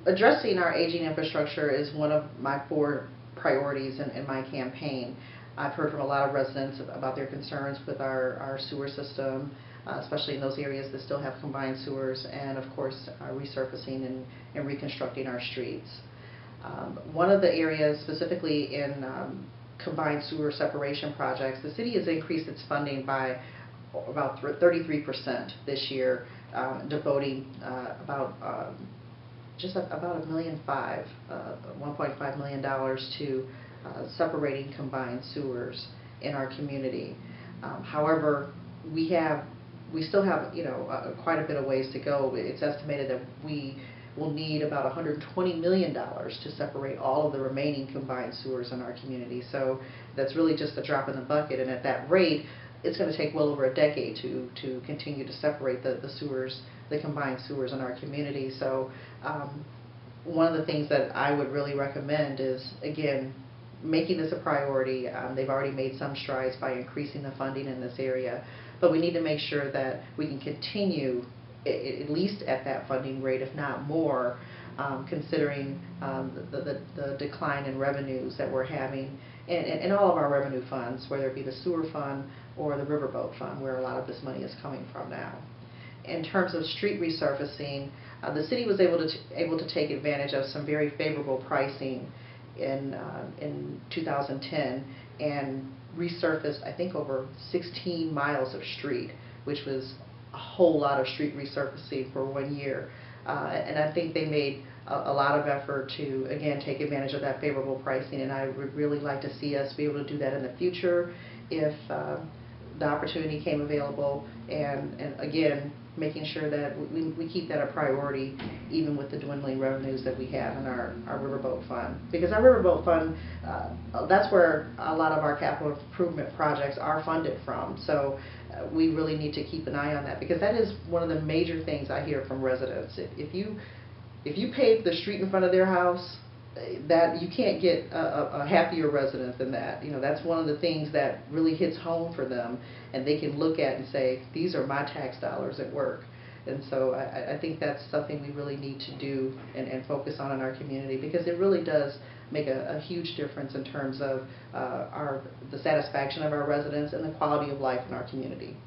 addressing our aging infrastructure is one of my 4 priorities in my campaign. I've heard from a lot of residents about their concerns with our sewer system, especially in those areas that still have combined sewers, and of course resurfacing and reconstructing our streets. One of the areas, specifically in combined sewer separation projects, the city has increased its funding by about 33% this year, devoting just about $1.5 million to separating combined sewers in our community. However, we still have quite a bit of ways to go. It's estimated that we will need about $120 million to separate all of the remaining combined sewers in our community. So that's really just a drop in the bucket, and at that rate, it's going to take well over a decade to continue to separate the sewers, the combined sewers in our community. So one of the things that I would really recommend is, again, making this a priority. They've already made some strides by increasing the funding in this area, but we need to make sure that we can continue at least at that funding rate, if not more, considering the decline in revenues that we're having in all of our revenue funds, whether it be the sewer fund or the riverboat fund, where a lot of this money is coming from now. In terms of street resurfacing, the city was able to take advantage of some very favorable pricing in 2010 and resurfaced, I think, over 16 miles of street, which was a whole lot of street resurfacing for 1 year. And I think they made a lot of effort to, again, take advantage of that favorable pricing, and I would really like to see us be able to do that in the future if the opportunity came available, and again, making sure that we keep that a priority even with the dwindling revenues that we have in our riverboat fund. Because our riverboat fund, that's where a lot of our capital improvement projects are funded from. So we really need to keep an eye on that, because that is one of the major things I hear from residents. If you pave the street in front of their house, that you can't get a happier resident than that. That's one of the things that really hits home for them, and they can look at and say, these are my tax dollars at work. And so I think that's something we really need to do and focus on in our community, because it really does make a huge difference in terms of the satisfaction of our residents and the quality of life in our community.